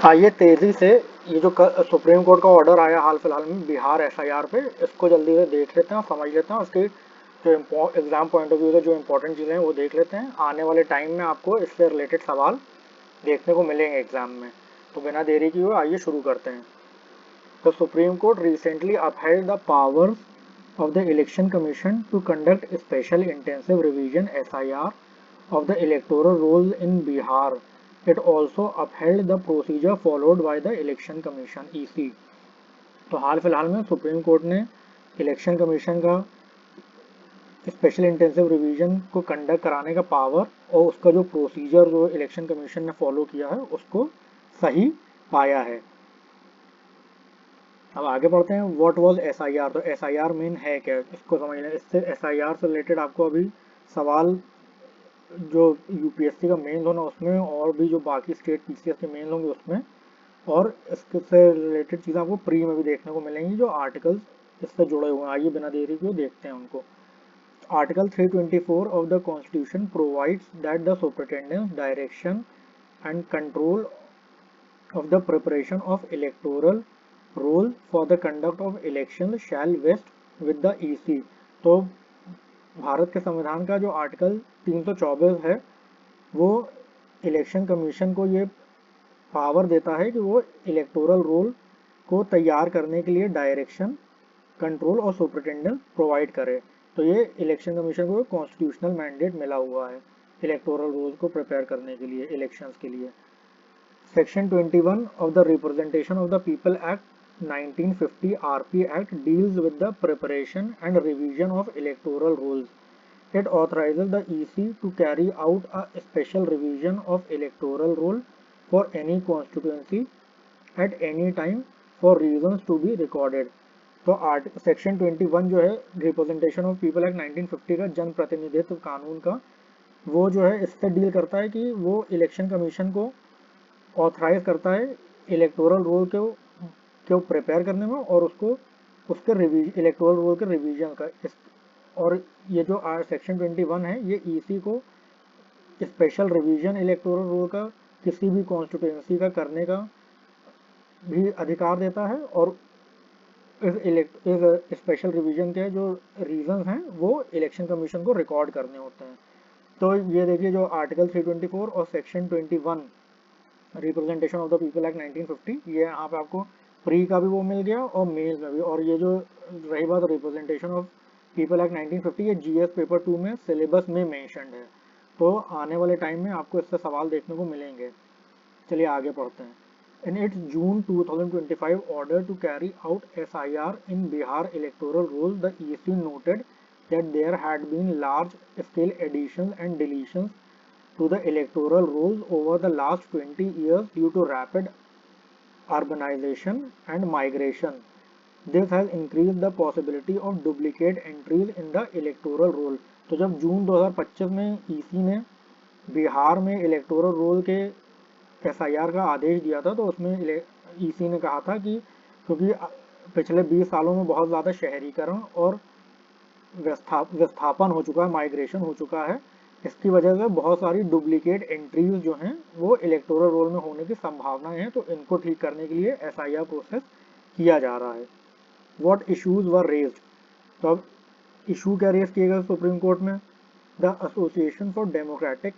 आइए तेजी से ये जो सुप्रीम कोर्ट का ऑर्डर आया हाल फिलहाल में बिहार एसआईआर पे, इसको जल्दी से देख लेते हैं और समझ लेते हैं। उसके जो एग्जाम पॉइंट ऑफ व्यू से जो इंपॉर्टेंट चीज़ें हैं वो देख लेते हैं। आने वाले टाइम में आपको इससे रिलेटेड सवाल देखने को मिलेंगे एग्जाम में। तो बिना देरी किए हुए आइए शुरू करते हैं। The Supreme Court recently upheld the powers of the Election Commission to conduct special intensive revision (SIR) of the electoral rolls in Bihar. It also upheld the procedure followed by the Election Commission (EC). तो हाल फिलहाल में supreme court ने election commission का special intensive revision को conduct कराने का power और उसका जो प्रोसीजर जो इलेक्शन कमीशन ने फॉलो किया है उसको सही पाया है। अब आगे बढ़ते हैं। What was SIR. तो एसआईआर मेन है क्या, इसको समझना। इससे एसआईआर से रिलेटेड आपको अभी सवाल जो यूपीएससी का मेन होना उसमें और भी जो बाकी स्टेट पीसीएस के मेन होंगे उसमें, और इससे रिलेटेड चीज़ें आपको प्री में भी देखने को मिलेंगी जो आर्टिकल्स इससे जुड़े हुए हैं। आइए बिना देरी के देखते हैं उनको। Article 324 of the constitution provides that the superintendence direction and control of the preparation of electoral roll for the conduct of elections shall vest with the EC। तो भारत के संविधान का जो आर्टिकल 324 है वो इलेक्शन कमीशन को ये पावर देता है कि वो इलेक्टोरल रोल को तैयार करने के लिए डायरेक्शन, कंट्रोल और सुपरिटेंडेंस प्रोवाइड करे। तो ये इलेक्शन कमीशन को कॉन्स्टिट्यूशनल मैंडेट मिला हुआ है इलेक्टोरल रोल को प्रिपेयर करने के लिए, इलेक्शंस के लिए। Section 21 of the Representation of the People Act 1950 (RP Act) deals with the preparation and revision of electoral rolls. It authorizes the EC to carry out a special revision of electoral roll for any constituency at any time for reasons to be recorded। तो section 21 जो है representation of people act 1950 का, जन प्रतिनिधित्व कानून का, वो जो है इससे डील करता है कि वो इलेक्शन कमीशन को ऑथराइज करता है इलेक्टोरल रोल को प्रिपेयर करने में और उसको उसके इलेक्टोरल रोल के रिवीजन का। और ये जो सेक्शन 21 है ये ईसी को स्पेशल रिवीजन इलेक्टोरल रोल का किसी भी कॉन्स्टिट्यूएंसी का करने का भी अधिकार देता है, और इस स्पेशल रिवीजन के जो रीजंस हैं वो इलेक्शन कमीशन को रिकॉर्ड करने होते हैं। तो ये देखिए जो आर्टिकल 324 और section 21 representation of the people act 1950, ये यहाँ पे आपको प्री का भी वो मिल गया और मेंस में भी। और ये जो रही बात रिप्रेजेंटेशन ऑफ पीपल एक्ट 1950, ये जीएस पेपर 2 में सिलेबस में मेंशन्ड है। तो आने वाले टाइम में आपको इससे सवाल देखने को मिलेंगे। चलिए आगे पढ़ते हैं। In its June 2025 order to carry out SIR in Bihar electoral rolls, the EC noted that there had been large-scale additions and deletions to the electoral rolls over the last 20 years due to rapid urbanization and migration. This has increased the possibility of duplicate entries in the electoral roll। तो जब जून 2025 में EC ने बिहार में electoral roll के SIR का आदेश दिया था, तो उसमें ईसी ने कहा था कि क्योंकि पिछले 20 सालों में बहुत ज़्यादा शहरीकरण और विस्थापन हो चुका है, माइग्रेशन हो चुका है, इसकी वजह से बहुत सारी डुप्लीकेट एंट्रीज जो हैं वो इलेक्टोरल रोल में होने की संभावनाएं हैं। तो इनको ठीक करने के लिए एसआईआर प्रोसेस किया जा रहा है। What issues were raised. तो अब इशू क्या रेज किए गए सुप्रीम कोर्ट में। The association for democratic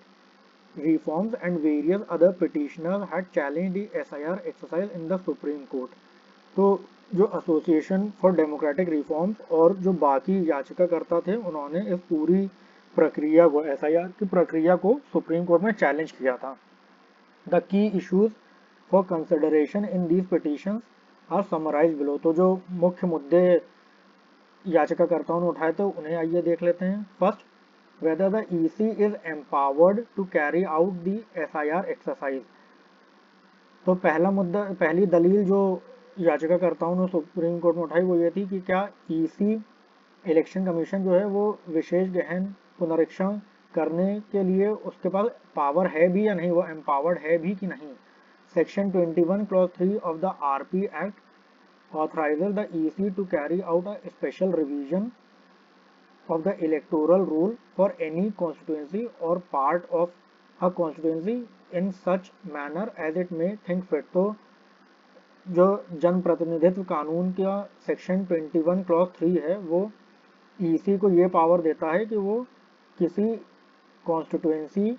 reforms and various other petitioners had challenged the SIR exercise in the Supreme Court। तो जो एसोसिएशन फॉर डेमोक्रेटिक रिफॉर्म्स और जो बाकी याचिकाकर्ता थे उन्होंने इस पूरी प्रक्रिया को, एसआईआर की प्रक्रिया को सुप्रीम कोर्ट में चैलेंज किया था। The key issues for consideration in these petitions are summarised below. तो जो मुख्य मुद्दे याचिकाकर्ताओं ने उठाए थे उन्हें आइए देख लेते हैं। First, whether the EC is empowered to carry out the SIR exercise। तो पहला मुद्दा, पहली दलील जो याचिकाकर्ताओं ने सुप्रीम कोर्ट में उठाई वो ये थी कि क्या ईसी इलेक्शन कमीशन जो है वो विशेष गहन पुनरीक्षण करने के लिए उसके पास पावर है भी या नहीं, वो एम्पावर्ड है भी कि नहीं। Section 21 clause 3 of the RP Act authorizes the EC to carry out a special revision of the electoral roll for any constituency or part of a constituency in such manner as it may think fit. तो जो जन प्रतिनिधित्व कानून का section 21 clause 3 है वो EC को ये पावर देता है कि वो किसी कॉन्स्टिट्यूएंसी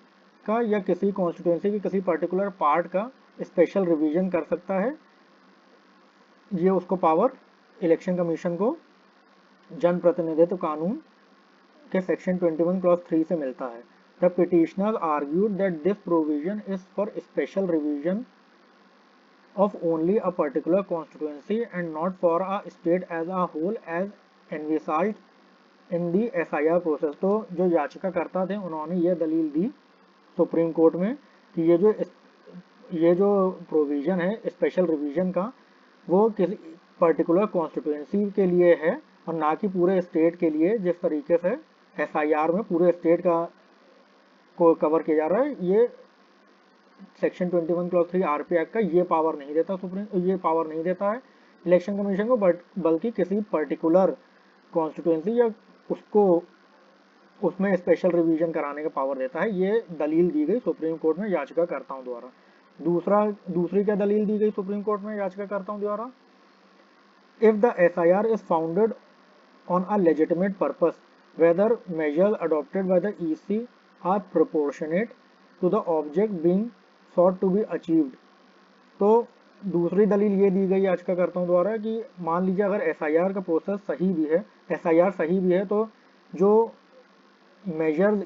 का या किसी कॉन्स्टिट्यूएंसी के किसी पर्टिकुलर पार्ट का स्पेशल रिवीजन कर सकता है। ये उसको पावर इलेक्शन कमीशन को जन प्रतिनिधित्व कानून के सेक्शन 21 क्लॉज 3 से मिलता है। The petitioner argued that this provision is for special revision of only a particular constituency and not for a state as a whole as envisaged in the SIR process। तो जो याचिकाकर्ता थे उन्होंने ये दलील दी सुप्रीम कोर्ट में कि ये जो प्रोविजन है स्पेशल रिवीजन का वो किसी पर्टिकुलर कॉन्स्टिट्यूएंसी के लिए है और ना कि पूरे स्टेट के लिए, जिस तरीके से SIR में पूरे स्टेट का को कवर किया जा रहा है। ये सेक्शन 21 क्लॉज 3 आरपी एक्ट का ये पावर नहीं देता ये पावर नहीं देता है इलेक्शन कमीशन को, बल्कि किसी पर्टिकुलर कॉन्स्टिट्यूएंसी या उसको उसमें स्पेशल रिवीजन कराने का पावर देता है। ये दलील दी गई सुप्रीम कोर्ट में याचिकाकर्ताओं द्वारा। दूसरी क्या दलील दी गई सुप्रीम कोर्ट में याचिकाकर्ताओं द्वारा? If the SIR is founded on a legitimate purpose, whether measures adopted by the EC are proportionate to the object being sought to be achieved। तो दूसरी दलील ये दी गई याचिकाकर्ताओं द्वारा कि मान लीजिए अगर SIR का प्रोसेस सही भी है, SIR सही भी है, तो जो मेजर्स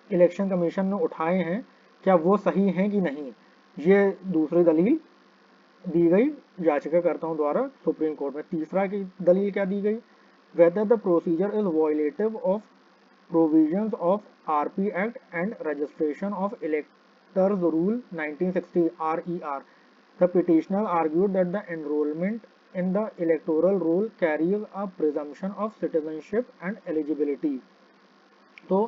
इलेक्शन कमीशन ने उठाए हैं क्या वो सही हैं कि नहीं, ये दूसरी दलील दी गई याचिकाकर्ताओं द्वारा सुप्रीम कोर्ट में। तीसरा की दलील क्या दी गई? whether the procedure is violative of provisions of RP Act and registration of electors rule 1960 RER। The petitioner argued that the enrollment in the electoral roll carries a presumption of citizenship and eligibility। तो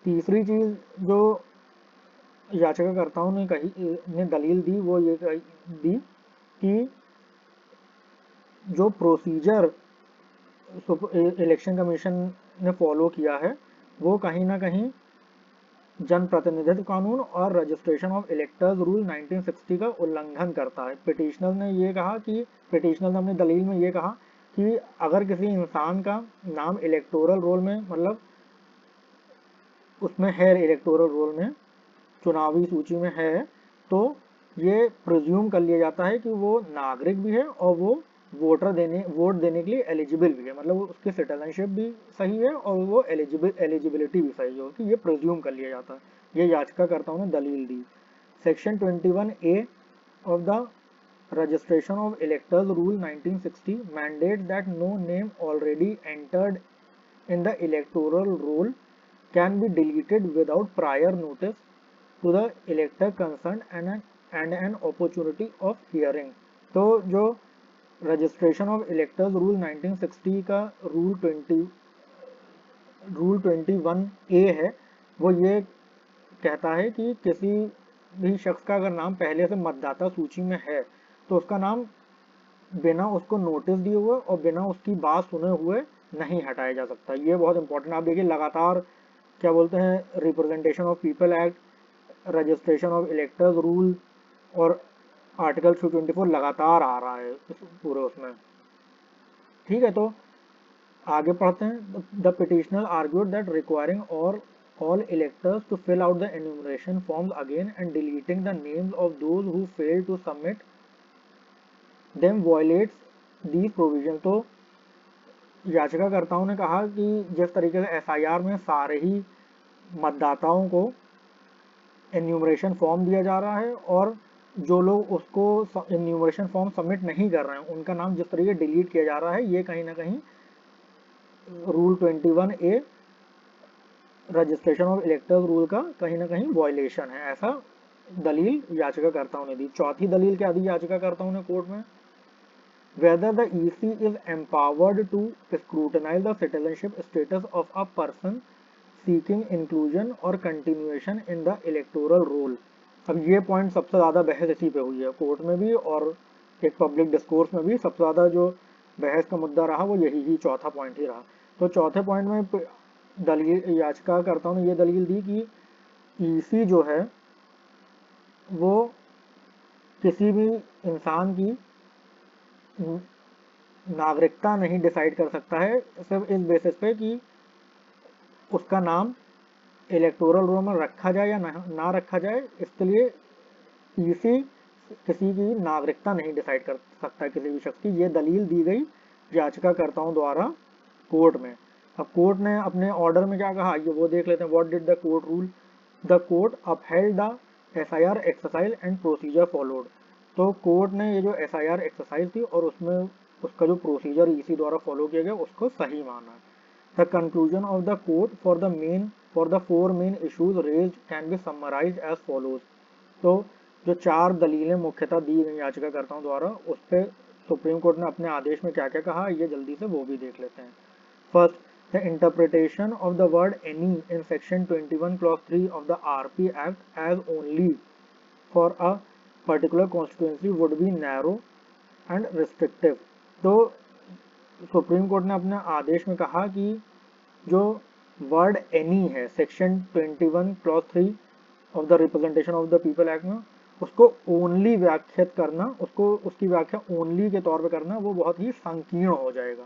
तीसरी चीज जो याचिकाकर्ताओं ने दलील दी वो ये दी कि जो प्रोसीजर इलेक्शन कमीशन ने फॉलो किया है वो कहीं ना कहीं जन प्रतिनिधित्व कानून और रजिस्ट्रेशन ऑफ इलेक्टर्स रूल 1960 का उल्लंघन करता है। पिटिशनर ने अपनी दलील में ये कहा कि अगर किसी इंसान का नाम इलेक्टोरल रोल में मतलब उसमें है, इलेक्टोरल रोल में चुनावी सूची में है, तो ये प्रिज्यूम कर लिया जाता है कि वो नागरिक भी है और वो वोट देने के लिए एलिजिबल भी है, मतलब उसकी सिटीजनशिप भी सही है और वो एलिजिबिलिटी भी सही है, कि ये प्रिज्यूम कर लिया जाता है। ये याचिकाकर्ताओं ने दलील दी। Section 21A of the registration of electors rule 1960 mandate that no name already entered in the electoral roll can be deleted without prior notice to the elector concern and an opportunity of hearing. तो जो registration of electors rule 1960 का rule 21A है, वो ये कहता है कि किसी भी शख्स का अगर नाम पहले से मतदाता सूची में है तो उसका नाम बिना उसको नोटिस दिए हुए और बिना उसकी बात सुने हुए नहीं हटाया जा सकता। ये बहुत इंपॉर्टेंट। आप देखिए लगातार क्या बोलते हैं, representation of people act, registration of electors rule और आर्टिकल 324 लगातार आ रहा है पूरे उसमें। ठीक है, तो आगे पढ़ते हैं। The petitioner argued that requiring all electors to fill out the enumeration forms again and deleting the names of those who failed to submit them violates these provisions। तो याचिकाकर्ताओं ने कहा कि जिस तरीके से SIR में सारे ही मतदाताओं को एन्यूमरेशन फॉर्म दिया जा रहा है और जो लोग उसको एन्यूमरेशन फॉर्म सबमिट नहीं कर रहे हैं उनका नाम जिस तरीके डिलीट किया जा रहा है, ये कहीं ना कहीं rule 21A registration of electors rule का कहीं ना कहीं वायलेशन है, ऐसा दलील याचिकाकर्ताओं ने दी। चौथी दलील क्या दी याचिकाकर्ताओं ने कोर्ट में? whether the EC is empowered to scrutinize the citizenship status of a person seeking inclusion or continuation in the electoral roll। अब ये पॉइंट सबसे ज़्यादा बहस इसी पे हुई है कोर्ट में भी और एक पब्लिक डिस्कोर्स में भी। सबसे ज़्यादा जो बहस का मुद्दा रहा वो यही ही चौथा पॉइंट ही रहा। तो चौथे पॉइंट में दलील याचिकाकर्ताओं ने ये दलील दी कि EC जो है वो किसी भी इंसान की नागरिकता नहीं डिसाइड कर सकता है सिर्फ इस बेसिस पे कि उसका नाम इलेक्टोरल रोल में रखा जाए या ना रखा जाए। इसके लिए ईसी किसी की नागरिकता नहीं डिसाइड कर सकता किसी भी शख्स की। ये दलील दी गई याचिकाकर्ताओं द्वारा कोर्ट में। अब कोर्ट ने अपने ऑर्डर में क्या कहा ये वो देख लेते हैं। What did the court rule? The court upheld the SIR exercise and procedure followed. तो कोर्ट ने ये जो एसआईआर एक्सरसाइज थी और उसमें उसका जो प्रोसीजर ईसी द्वारा फॉलो किया गया उसको सही माना। The conclusion of the court for the four main issues raised can be summarised as follows. तो जो चार दलीलें मुख्यतः दी गई याचिकाकर्ताओं द्वारा उस पर सुप्रीम कोर्ट ने अपने आदेश में क्या क्या कहा ये जल्दी से वो भी देख लेते हैं। First, the interpretation of the word any in section 21 clause 3 of the RP act as only for a particular constituency would be narrow and restrictive. तो सुप्रीम कोर्ट ने अपने आदेश में कहा कि जो वर्ड एनी है section 21 clause 3 of the representation of the people act में उसको ओनली व्याख्यात करना, उसको उसकी व्याख्या ओनली के तौर पे करना वो बहुत ही संकीर्ण हो जाएगा।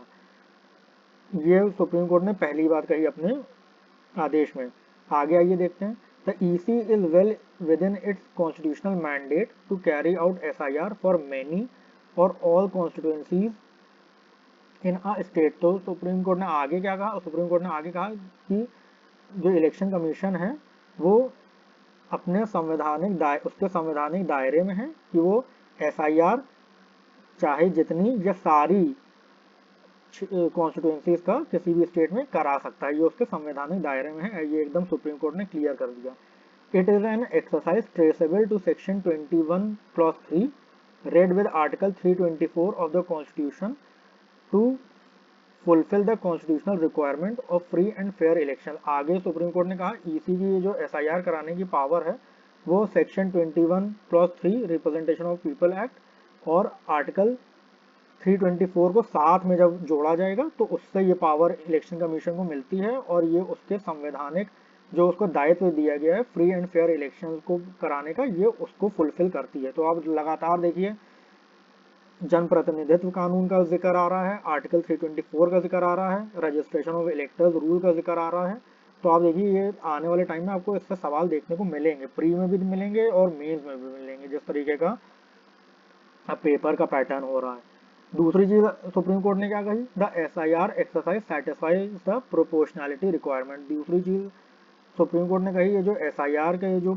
ये सुप्रीम कोर्ट ने पहली बात कही अपने आदेश में। आगे आइए देखते हैं। The EC is well within its constitutional mandate to carry out SIR for many और all constituencies in a state. तो सुप्रीम कोर्ट ने आगे क्या कहा? सुप्रीम कोर्ट ने आगे कहा कि जो इलेक्शन कमीशन है वो अपने उसके संवैधानिक दायरे में है कि वो एसआईआर चाहे जितनी या सारी कॉन्स्टिट्यूएंसीज का किसी भी स्टेट में करा सकता है। ये उसके संवैधानिक दायरे में है। ये एकदम सुप्रीम कोर्ट ने क्लियर कर दिया। It is an exercise traceable to section 21 clause 3 read with article 324 of the constitution to fulfill the constitutional requirement of free and fair election। आगे सुप्रीम कोर्ट ने कहा ईसी की जो एसआईआर कराने की पावर है वो section 21 clause 3 representation of people act और आर्टिकल 324 को साथ में जब जोड़ा जाएगा तो उससे ये पावर इलेक्शन कमीशन को मिलती है और ये उसके संवैधानिक जो उसको दायित्व दिया गया है फ्री एंड फेयर इलेक्शन को कराने का ये उसको फुलफिल करती है। तो आप लगातार देखिए जन प्रतिनिधित्व कानून का जिक्र आ रहा है, आर्टिकल 324 का जिक्र आ रहा है, रजिस्ट्रेशन ऑफ इलेक्टर्स रूल का जिक्र आ रहा है। तो आप देखिए ये आने वाले टाइम में आपको इससे सवाल देखने को मिलेंगे, प्री में भी मिलेंगे और मेंस में भी मिलेंगे, जिस तरीके का अब पेपर का पैटर्न हो रहा है। दूसरी चीज सुप्रीम कोर्ट ने क्या कही? The SIR exercise satisfies the proportionality requirement. दूसरी चीज सुप्रीम कोर्ट ने कही ये जो एसआईआर का ये जो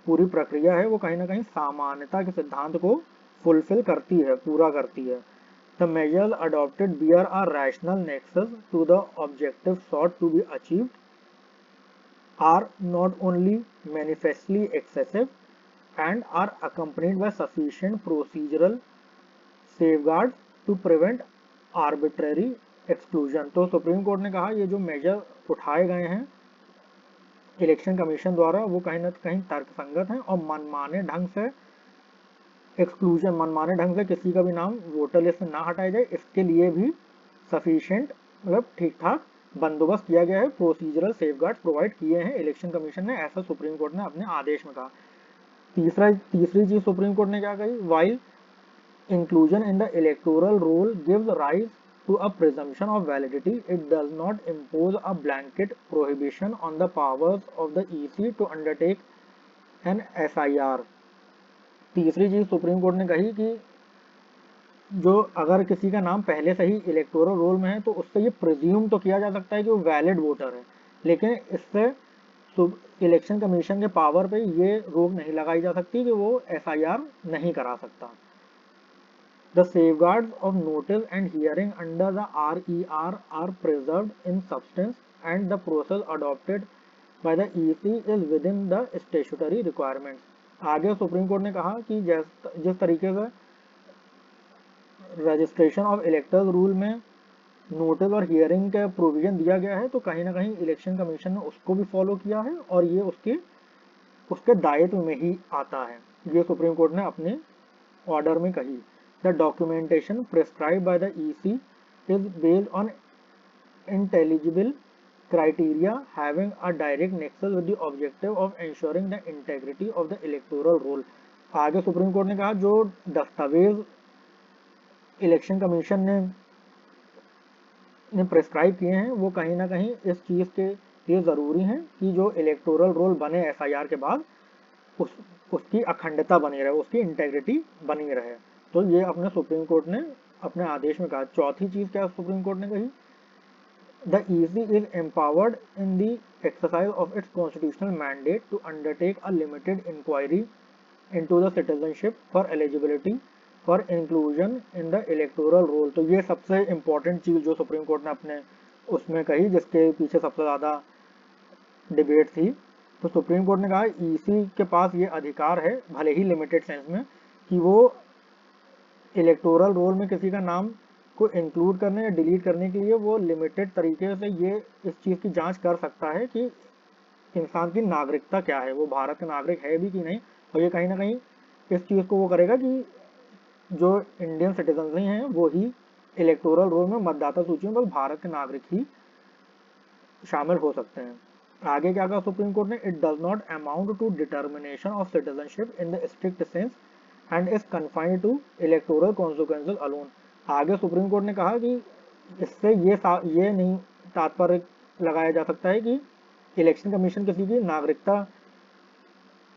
पूरी प्रक्रिया है वो कहीं ना कहीं सामान्यता के सिद्धांत को फुलफिल करती है, पूरा करती है। The measures adopted bear a rational nexus to the objective sought to be achieved are not only manifestly excessive and are accompanied by sufficient procedural safeguards to prevent arbitrary exclusion। तो supreme court ने कहा ये जो major उठाए गए हैं election commission द्वारा वो कहीं ना कहीं तर्कसंगत हैं और मनमाने ढंग से मनमाने ढंग से किसी का भी नाम वोटर लिस्ट में ना हटाया जाए, इसके लिए भी सफिशिएंट मतलब ठीक ठाक बंदोबस्त किया गया है, प्रोसीजरल सेफगार्ड प्रोवाइड किए हैं इलेक्शन कमीशन ने, ऐसा सुप्रीम कोर्ट ने अपने आदेश में कहा। तीसरी चीज सुप्रीम कोर्ट ने क्या कही? While inclusion in the electoral roll gives rise to a presumption of validity, it does not impose a blanket prohibition on the powers of the EC to undertake an SIR। तीसरी चीज supreme court ने कही कि जो अगर किसी का नाम पहले से ही इलेक्टोरल रोल में है तो उससे ये प्रिज्यूम तो किया जा सकता है कि वो वैलिड वोटर है, लेकिन इससे इलेक्शन कमीशन के पावर पे ये रोक नहीं लगाई जा सकती कि वो SIR नहीं करा सकता। The safeguards of notice and hearing under the RER are preserved in substance and the process adopted by the EC is within the statutory requirements। आगे सुप्रीम कोर्ट ने कहा कि जिस तरीके से रजिस्ट्रेशन ऑफ इलेक्टर्स रूल में notice और hearing का प्रोविजन दिया गया है तो कहीं ना कहीं इलेक्शन कमीशन ने उसको भी फॉलो किया है और ये उसके दायित्व में ही आता है। ये सुप्रीम कोर्ट ने अपने ऑर्डर में कही। The documentation prescribed by the EC is based on intelligible criteria having a direct nexus with the objective of ensuring the integrity of the electoral roll। आगे सुप्रीम कोर्ट ने कहा जो दस्तावेज election commission ने prescribe किए हैं वो कहीं ना कहीं इस चीज़ के लिए ज़रूरी हैं कि जो इलेक्टोरल रोल बने एसआईआर के बाद उसकी अखंडता बनी रहे, उसकी इंटेग्रिटी बनी रहे। तो ये अपने सुप्रीम कोर्ट ने अपने आदेश में कहा। चौथी चीज़ क्या सुप्रीम कोर्ट ने कही, The EC is empowered in the exercise of its constitutional mandate to undertake a limited inquiry into the citizenship for eligibility for inclusion in the electoral roll। तो ये सबसे इम्पोर्टेंट चीज़ जो सुप्रीम कोर्ट ने अपने उसमें कही, जिसके पीछे सबसे ज़्यादा डिबेट थी। तो सुप्रीम कोर्ट ने कहा ईसी के पास ये अधिकार है, भले ही लिमिटेड सेंस में, कि वो इलेक्टोरल रोल में किसी का नाम को इंक्लूड करने या डिलीट करने के लिए वो लिमिटेड तरीके से ये इस चीज़ की जांच कर सकता है कि इंसान की नागरिकता क्या है, वो भारत का नागरिक है भी कि नहीं। और ये कहीं ना कहीं इस चीज़ को वो करेगा कि जो इंडियन सिटीजन नहीं हैं वो ही इलेक्टोरल रोल में मतदाता सूची में बस भारत के नागरिक ही शामिल हो सकते हैं। आगे क्या कहा सुप्रीम कोर्ट ने, it does not amount to determination of citizenship in the strict sense and is confined to electoral consequences alone. आगे सुप्रीम कोर्ट ने कहा कि इससे ये नहीं तात्पर्य लगाया जा सकता है कि इलेक्शन कमीशन किसी की नागरिकता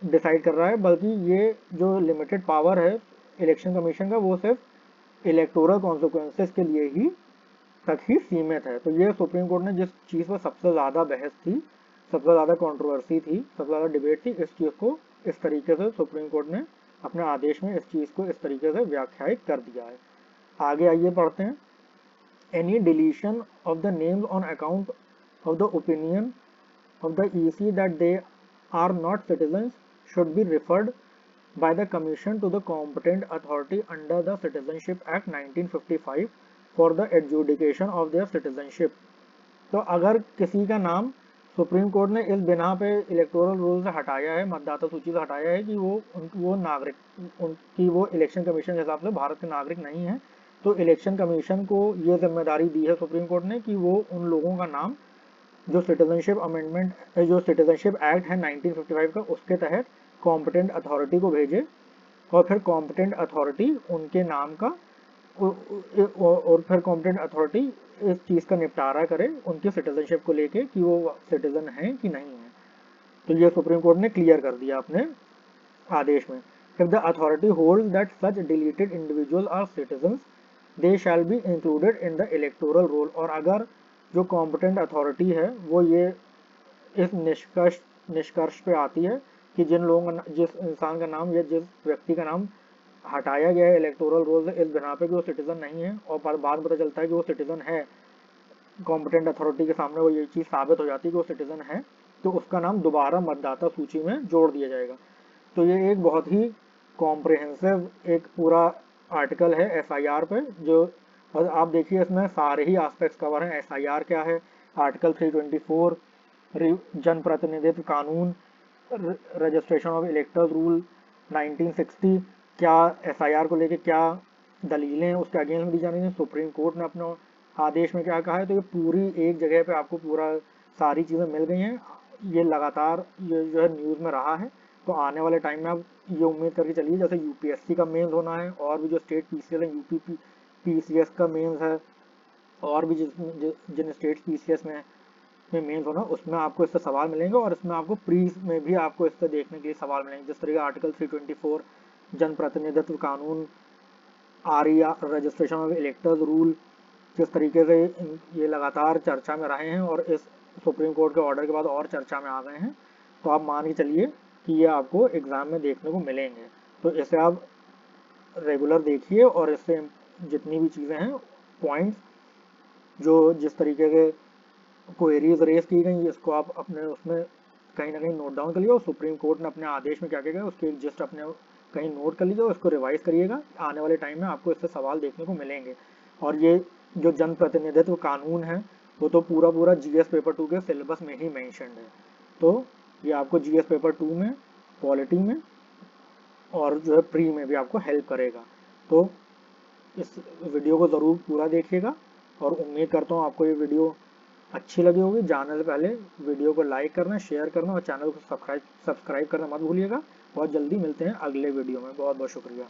डिसाइड कर रहा है, बल्कि ये जो लिमिटेड पावर है इलेक्शन कमीशन का वो सिर्फ इलेक्टोरल कॉन्सिक्वेंसेस के लिए ही तक ही सीमित है। तो ये सुप्रीम कोर्ट ने जिस चीज़ पर सबसे ज़्यादा बहस थी, सबसे ज़्यादा कंट्रोवर्सी थी, सबसे ज़्यादा डिबेट थी, इस चीज़ को इस तरीके से सुप्रीम कोर्ट ने अपने आदेश में इस चीज़ को इस तरीके से व्याख्यायित कर दिया है। आगे आइए पढ़ते हैं। Any deletion of the names on account of the opinion of the EC that they are not citizens should be referred by the commission to the competent authority under the Citizenship Act 1955 for the adjudication of their citizenship। तो अगर किसी का नाम supreme court ने इस बिना पे electoral roll से हटाया है, मतदाता सूची से हटाया है कि वो नागरिक उनकी वो इलेक्शन कमीशन के हिसाब से भारत के नागरिक नहीं है, तो इलेक्शन कमीशन को ये जिम्मेदारी दी है सुप्रीम कोर्ट ने कि वो उन लोगों का नाम जो सिटीजनशिप अमेंडमेंट जो सिटीजनशिप एक्ट है 1955 का उसके तहत कॉम्पिटेंट अथॉरिटी को भेजे और फिर कॉम्पिटेंट अथॉरिटी उनके नाम का और फिर कॉम्पिटेंट अथॉरिटी इस चीज़ का निपटारा करे उनकी सिटीजनशिप को लेके कि वो सिटीजन हैं कि नहीं है। तो ये सुप्रीम कोर्ट ने क्लियर कर दिया अपने आदेश में। If the authority holds that such deleted individual are citizens they shall be included in the electoral roll. और अगर जो कॉम्पिटेंट अथॉरिटी है वो ये इस निष्कर्ष पे आती है कि जिस इंसान का नाम या जिस व्यक्ति का नाम हटाया गया है इलेक्टोरल रोल से इस बिना पे कि वो सिटीजन नहीं है और बाद में पता चलता है कि वो सिटीजन है, कॉम्पिटेंट अथॉरिटी के सामने वो ये चीज़ साबित हो जाती है कि वो सिटीजन है, तो उसका नाम दोबारा मतदाता सूची में जोड़ दिया जाएगा। तो ये एक बहुत ही कॉम्प्रिहेंसिव एक पूरा आर्टिकल है एसआईआर पे, जो आप देखिए इसमें सारे ही एस्पेक्ट्स कवर हैं। एसआईआर क्या है, आर्टिकल 324 जन प्रतिनिधित्व कानून, रजिस्ट्रेशन ऑफ इलेक्टर्स रूल 1960, क्या एसआईआर को लेके क्या दलीलें उसके अगेंस्ट में दी जा रही हैं, सुप्रीम कोर्ट ने अपने आदेश में क्या कहा है। तो ये पूरी एक जगह पे आपको पूरा सारी चीज़ें मिल गई हैं। ये लगातार ये जो है न्यूज़ में रहा है। तो आने वाले टाइम में आप ये उम्मीद करके चलिए जैसे यूपीएससी का मेंस होना है और भी जो स्टेट पीसीएस है यूपी पीसीएस का मेंस है और भी जिन स्टेट पीसीएस में मेंस होना उसमें आपको इससे सवाल मिलेंगे और इसमें आपको प्री में भी आपको इससे देखने के लिए सवाल मिलेंगे। जिस तरीके आर्टिकल 324 जन प्रतिनिधित्व कानून, रजिस्ट्रेशन ऑफ इलेक्टर्स रूल, जिस तरीके से ये लगातार चर्चा में रहे हैं और इस सुप्रीम कोर्ट के ऑर्डर के बाद और चर्चा में आ गए हैं, तो आप मान के चलिए कि ये आपको एग्ज़ाम में देखने को मिलेंगे। तो इसे आप रेगुलर देखिए और इससे जितनी भी चीज़ें हैं पॉइंट्स जो जिस तरीके के क्वेरीज रेस की गई इसको आप अपने उसमें कहीं ना कहीं नोट डाउन कर लीजिए और सुप्रीम कोर्ट ने अपने आदेश में क्या किया गया उसके एक जस्ट अपने कहीं नोट कर लीजिए और उसको रिवाइज करिएगा। आने वाले टाइम में आपको इससे सवाल देखने को मिलेंगे। और ये जो जन प्रतिनिधित्व कानून है वो तो पूरा जीएस पेपर 2 के सिलेबस में ही मेंशन्ड है। तो ये आपको जीएस पेपर 2 में, पॉलिटी में और जो है प्री में भी आपको हेल्प करेगा। तो इस वीडियो को ज़रूर पूरा देखिएगा और उम्मीद करता हूँ आपको ये वीडियो अच्छी लगी होगी, जानने से पहले वीडियो को लाइक करना, शेयर करना और चैनल को सब्सक्राइब करना मत भूलिएगा। बहुत जल्दी मिलते हैं अगले वीडियो में। बहुत बहुत शुक्रिया।